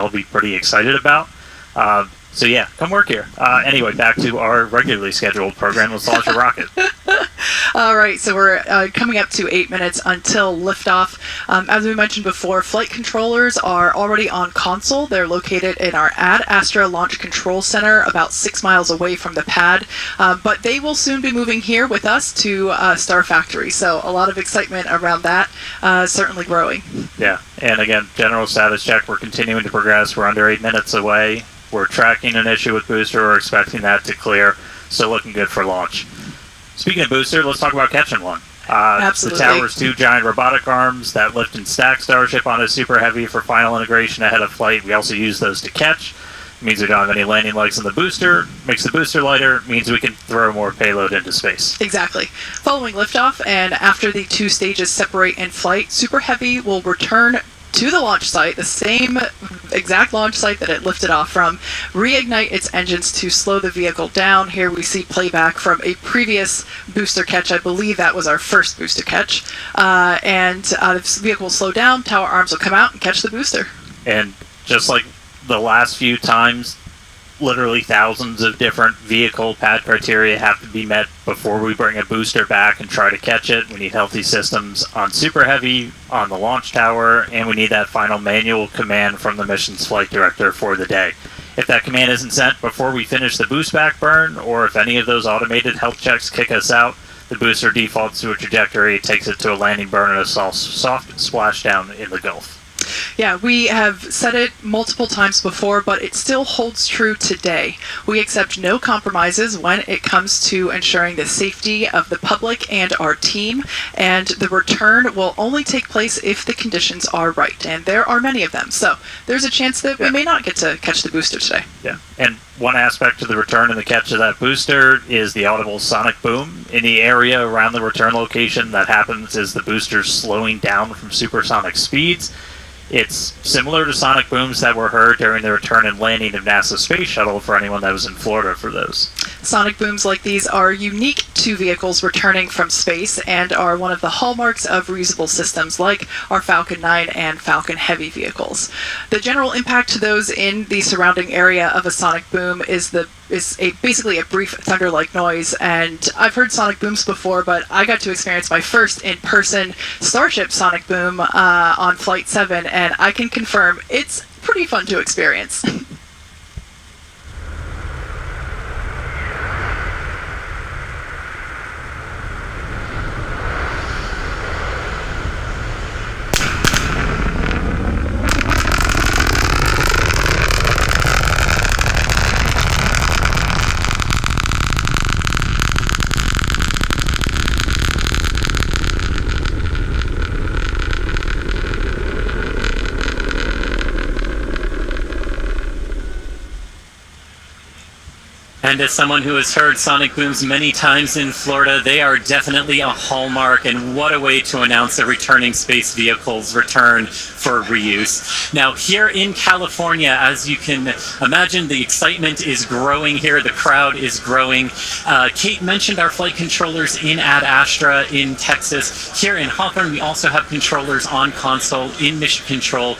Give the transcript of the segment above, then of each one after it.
all be pretty excited about. So yeah, come work here. Anyway, back to our regularly scheduled program. Let's launch a rocket. All right, so we're coming up to 8 minutes until liftoff. As we mentioned before, flight controllers are already on console. They're located in our Ad Astra Launch Control Center, about 6 miles away from the pad. But they will soon be moving here with us to Star Factory. So a lot of excitement around that, certainly growing. Yeah, and again, general status check. We're continuing to progress. We're under 8 minutes away. We're tracking an issue with booster. We're expecting that to clear. Still looking good for launch. Speaking of booster, let's talk about catching one. Absolutely. The tower's 2 giant robotic arms that lift and stack Starship on a Super Heavy for final integration ahead of flight. We also use those to catch. It means we don't have any landing legs in the booster. Makes the booster lighter. Means we can throw more payload into space. Exactly. Following liftoff and after the 2 stages separate in flight, Super Heavy will return to the launch site, the same exact launch site that it lifted off from, reignite its engines to slow the vehicle down. Here we see playback from a previous booster catch. I believe that was our first booster catch. The vehicle will slow down, tower arms will come out and catch the booster. And just like the last few times, literally thousands of different vehicle pad criteria have to be met before we bring a booster back and try to catch it. We need healthy systems on Super Heavy, on the launch tower, and we need that final manual command from the mission's flight director for the day. If that command isn't sent before we finish the boost back burn, or if any of those automated health checks kick us out, the booster defaults to a trajectory, takes it to a landing burn and a soft splashdown in the Gulf. Yeah, we have said it multiple times before, but it still holds true today. We accept no compromises when it comes to ensuring the safety of the public and our team, and the return will only take place if the conditions are right, and there are many of them. So there's a chance that we may not get to catch the booster today. Yeah, and one aspect of the return and the catch of that booster is the audible sonic boom. In the area around the return location, that happens as the booster's slowing down from supersonic speeds. It's similar to sonic booms that were heard during the return and landing of NASA's Space Shuttle for anyone that was in Florida for those. Sonic booms like these are unique to vehicles returning from space and are one of the hallmarks of reusable systems like our Falcon 9 and Falcon Heavy vehicles. The general impact to those in the surrounding area of a sonic boom is basically a brief thunder-like noise, and I've heard sonic booms before, but I got to experience my first in-person Starship sonic boom on Flight 7, and I can confirm it's pretty fun to experience. And as someone who has heard sonic booms many times in Florida, they are definitely a hallmark, and what a way to announce a returning space vehicle's return for reuse. Now, here in California, as you can imagine, the excitement is growing here. The crowd is growing. Kate mentioned our flight controllers in Ad Astra in Texas. Here in Hawthorne, we also have controllers on console in Mission Control,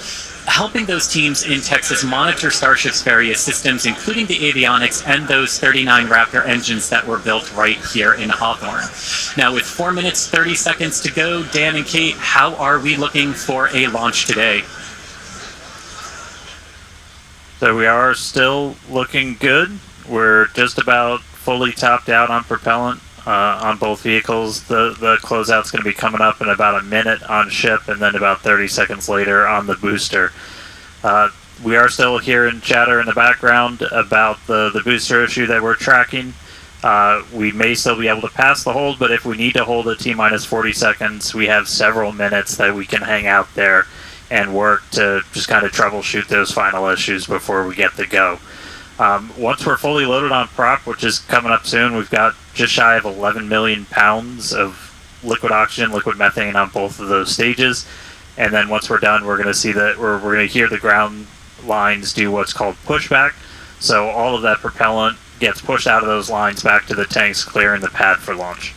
helping those teams in Texas monitor Starship's various systems, including the avionics and those 39 Raptor engines that were built right here in Hawthorne. Now, with 4 minutes, 30 seconds to go, Dan and Kate, how are we looking for a launch today? So we are still looking good. We're just about fully topped out on propellant on both vehicles. The closeout's going to be coming up in about a minute on ship, and then about 30 seconds later on the booster. We are still hearing chatter in the background about the booster issue that we're tracking. We may still be able to pass the hold, but if we need to hold at T-minus 40 seconds, we have several minutes that we can hang out there and work to just kind of troubleshoot those final issues before we get the go. Once we're fully loaded on prop, which is coming up soon, we've got just shy of 11 million pounds of liquid oxygen, liquid methane on both of those stages. And then once we're done, we're going to see that we're going to hear the ground lines do what's called pushback. So all of that propellant gets pushed out of those lines back to the tanks, clearing the pad for launch.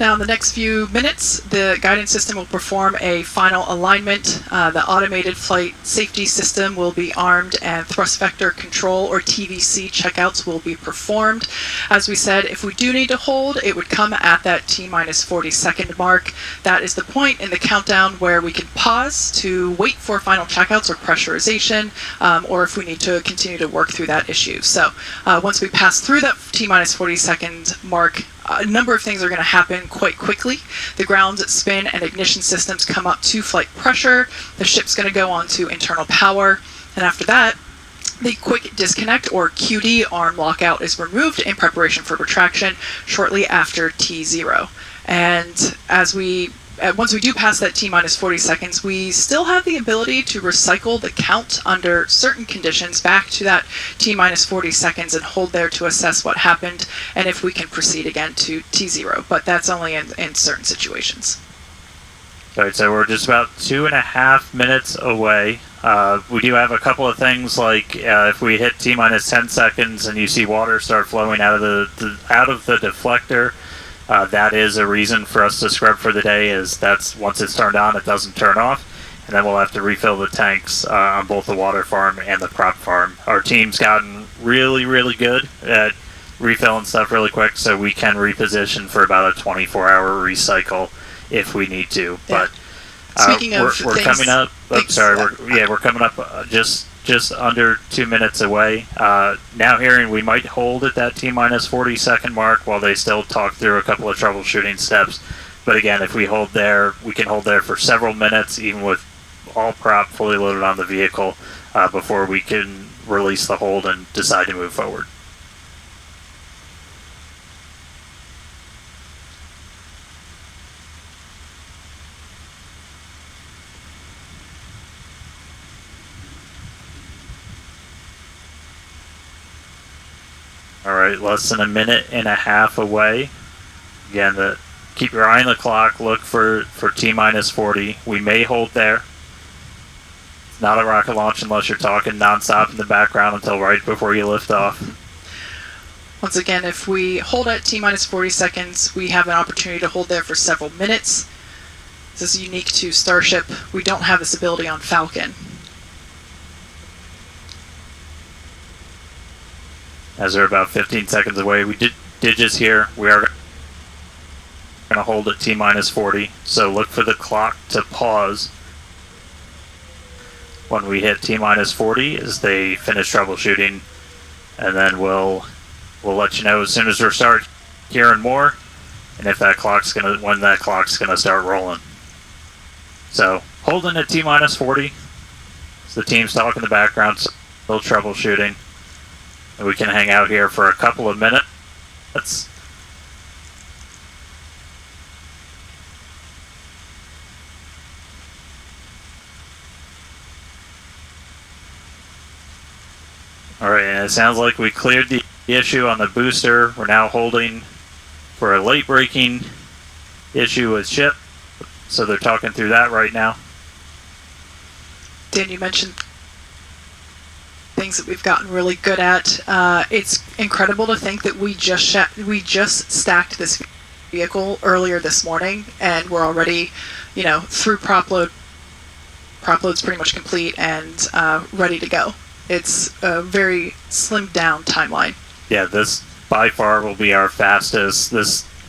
Now, in the next few minutes, the guidance system will perform a final alignment. The automated flight safety system will be armed, and thrust vector control, or TVC, checkouts will be performed. As we said, if we do need to hold, it would come at that T-minus 40-second mark. That is the point in the countdown where we can pause to wait for final checkouts or pressurization, or if we need to continue to work through that issue. So once we pass through that T-minus 40-second mark, a number of things are going to happen quite quickly. The ground spin and ignition systems come up to flight pressure. The ship's going to go on to internal power. And after that, the quick disconnect, or QD, arm lockout is removed in preparation for retraction shortly after T0. And once we do pass that T-minus 40 seconds, we still have the ability to recycle the count under certain conditions back to that T-minus 40 seconds and hold there to assess what happened, and if we can proceed again to T0, but that's only in certain situations. All right, so we're just about 2.5 minutes away. We do have a couple of things, like if we hit T-minus 10 seconds and you see water start flowing out of the deflector, that is a reason for us to scrub for the day, is that's once it's turned on, it doesn't turn off, and then we'll have to refill the tanks on both the water farm and the prop farm. Our team's gotten really, really good at refilling stuff really quick, so we can reposition for about a 24-hour recycle if we need to. Yeah. But Speaking of we're things, coming up. We're coming up just under 2 minutes away. Now hearing we might hold at that T-minus 40 second mark while they still talk through a couple of troubleshooting steps. But again, if we hold there, we can hold there for several minutes, even with all prop fully loaded on the vehicle, before we can release the hold and decide to move forward. All right, less than a minute and a half away. Again, keep your eye on the clock. Look for T-minus 40. We may hold there. It's not a rocket launch unless you're talking nonstop in the background until right before you lift off. Once again, if we hold at T-minus 40 seconds, we have an opportunity to hold there for several minutes. This is unique to Starship. We don't have this ability on Falcon. As we're about 15 seconds away, we did just here. We are going to hold at T-minus 40. So look for the clock to pause when we hit T-minus 40 as they finish troubleshooting, and then we'll let you know as soon as we start hearing more, and if when that clock's gonna start rolling. So holding at T-minus 40. So the team's talking in the background, still troubleshooting. And we can hang out here for a couple of minutes. All right, and it sounds like we cleared the issue on the booster. We're now holding for a late braking issue with ship. So they're talking through that right now. Dan, you mentioned things that we've gotten really good at. It's incredible to think that we just stacked this vehicle earlier this morning, and we're already, through prop load. Prop load's pretty much complete and ready to go. It's a very slimmed down timeline. Yeah, this by far will be our fastest.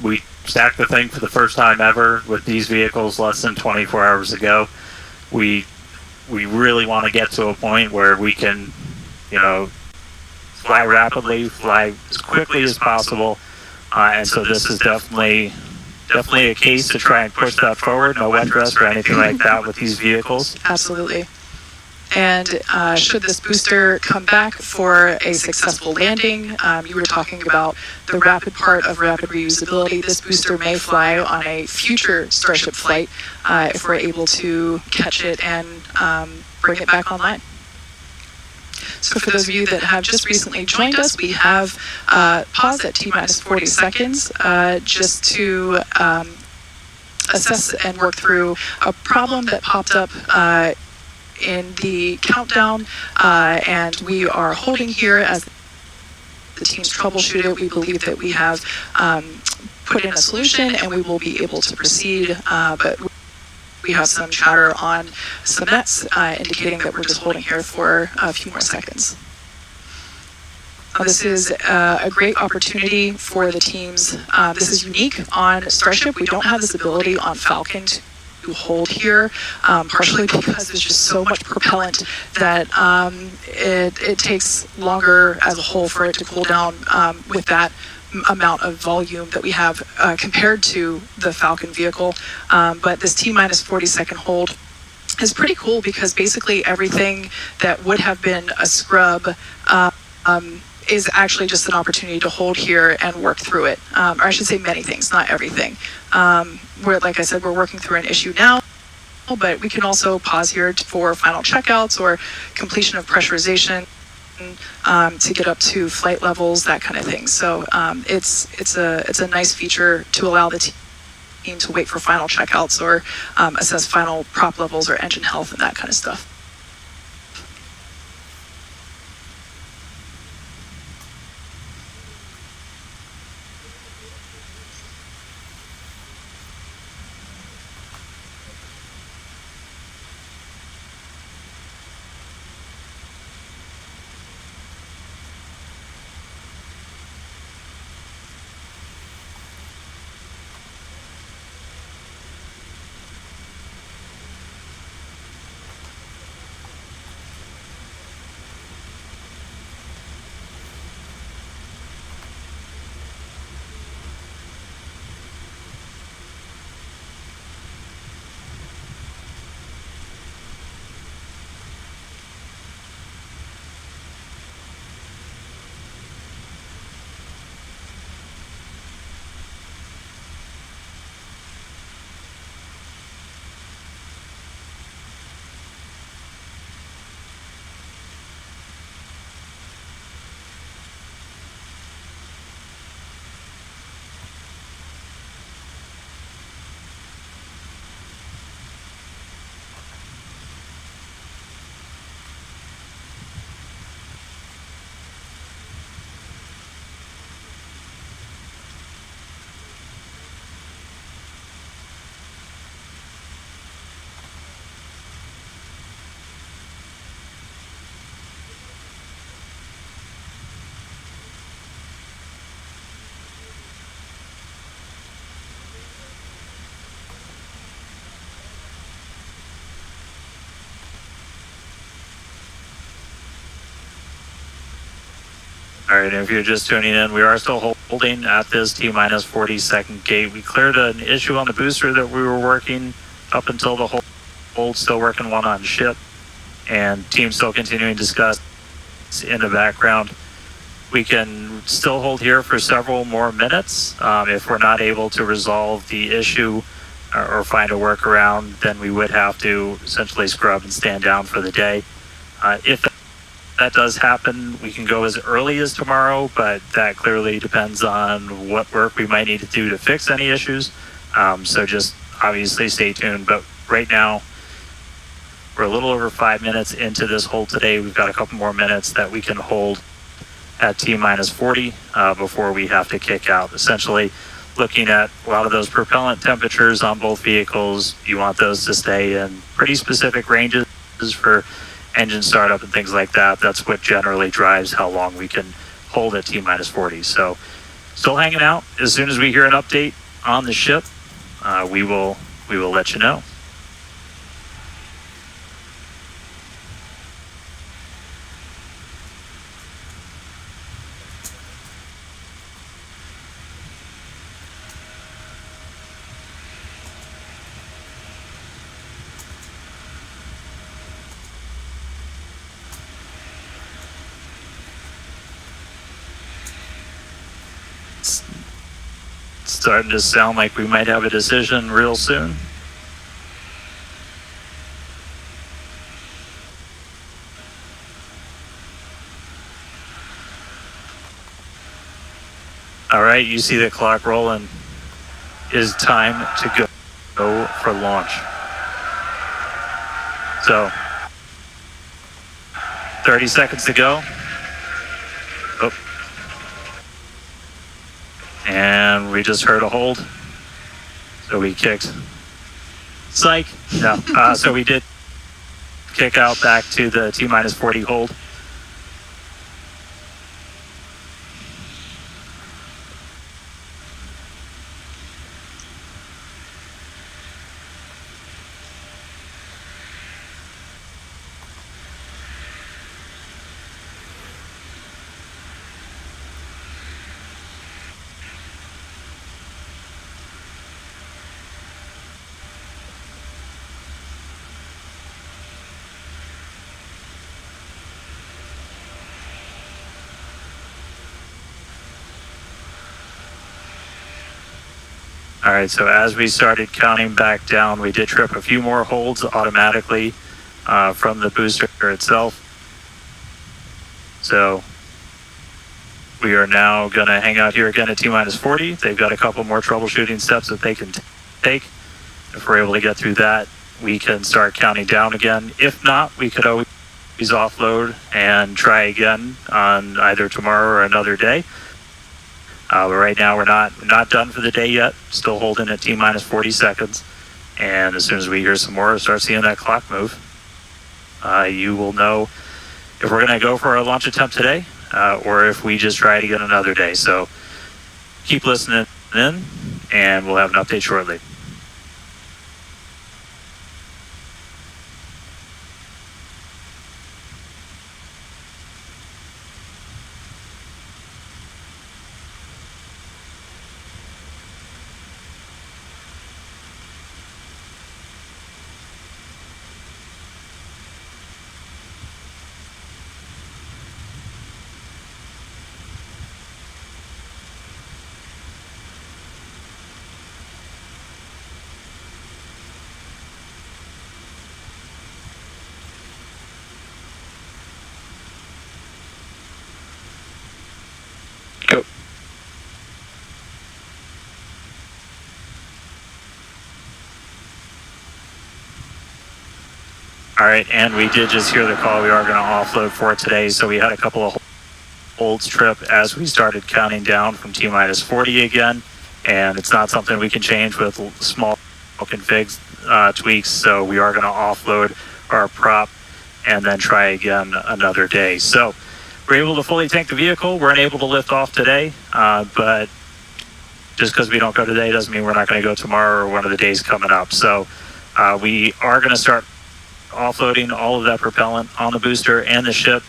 We stacked the thing for the first time ever with these vehicles less than 24 hours ago. We really want to get to a point where we can, fly rapidly, fly as quickly as possible, and so this is definitely a case to try and push that forward. No wet dress or anything like that with these vehicles. Absolutely. And should this booster come back for a successful landing, you were talking about the rapid part of rapid reusability. This booster may fly on a future Starship flight if we're able to catch it and bring it back online. So for those of you that have just recently joined us, we have paused at T-minus 40 seconds just to assess and work through a problem that popped up in the countdown, and we are holding here as the team's troubleshooter. We believe that we have put in a solution and we will be able to proceed. But we have some chatter on some nets indicating that we're just holding here for a few more seconds. This is a great opportunity for the teams. This is unique on Starship. We don't have this ability on Falcon to hold here, partially because there's just so much propellant that it takes longer as a whole for it to cool down with that amount of volume that we have compared to the Falcon vehicle. But this T-minus 40-second hold is pretty cool because basically everything that would have been a scrub is actually just an opportunity to hold here and work through it. Or I should say many things, not everything. Like I said, we're working through an issue now, but we can also pause here for final checkouts or completion of pressurization to get up to flight levels, that kind of thing. So it's a nice feature to allow the team to wait for final checkouts or assess final prop levels or engine health and that kind of stuff. All right, if you're just tuning in, we are still holding at this T-minus 40-second gate. We cleared an issue on the booster that we were working up until the hold, still working one on ship, and team still continuing to discuss in the background. We can still hold here for several more minutes. If we're not able to resolve the issue or find a workaround, then we would have to essentially scrub and stand down for the day. If that does happen, we can go as early as tomorrow, but that clearly depends on what work we might need to do to fix any issues. So just obviously stay tuned. But right now, we're a little over 5 minutes into this hold today. We've got a couple more minutes that we can hold at T-minus 40 before we have to kick out. Essentially, looking at a lot of those propellant temperatures on both vehicles, you want those to stay in pretty specific ranges for engine startup and things like that. That's what generally drives how long we can hold at T-minus 40. So still hanging out. As soon as we hear an update on the ship, we will let you know. Starting to sound like we might have a decision real soon. All right, you see the clock rolling. It is time to go for launch. So 30 seconds to go. Oh. And and we just heard a hold. So we kicked. Psych. No. So we did kick out back to the T-minus 40 hold. All right, so as we started counting back down, we did trip a few more holds automatically from the booster itself. So we are now going to hang out here again at T-minus 40. They've got a couple more troubleshooting steps that they can take. If we're able to get through that, we can start counting down again. If not, we could always offload and try again on either tomorrow or another day. But right now we're not done for the day yet. Still holding at T-minus 40 seconds. And as soon as we hear some more, start seeing that clock move, you will know if we're going to go for a launch attempt today or if we just try it again another day. So keep listening in, and we'll have an update shortly. Go. All right, and we did just hear the call. We are going to offload for today. So we had a couple of holds trip as we started counting down from T-minus 40 again. And it's not something we can change with small config tweaks. So we are going to offload our prop and then try again another day. So we're able to fully tank the vehicle. We're unable to lift off today, but just because we don't go today doesn't mean we're not going to go tomorrow or one of the days coming up. So we are going to start offloading all of that propellant on the booster and the ship.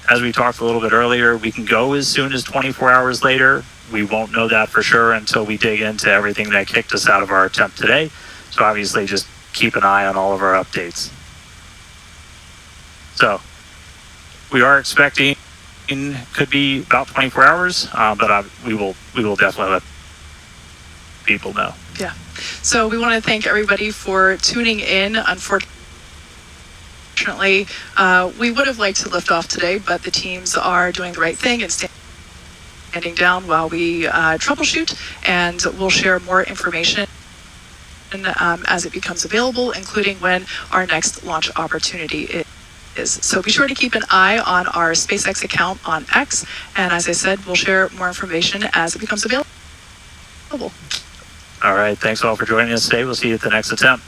As we talked a little bit earlier, we can go as soon as 24 hours later. We won't know that for sure until we dig into everything that kicked us out of our attempt today. So obviously just keep an eye on all of our updates. So we are expecting could be about 24 hours, but we will definitely let people know. Yeah. So we want to thank everybody for tuning in. Unfortunately, we would have liked to lift off today, but the teams are doing the right thing and standing down while we troubleshoot, and we'll share more information as it becomes available, including when our next launch opportunity is. So be sure to keep an eye on our SpaceX account on X, and as I said, we'll share more information as it becomes available. All right, thanks all for joining us today. We'll see you at the next attempt.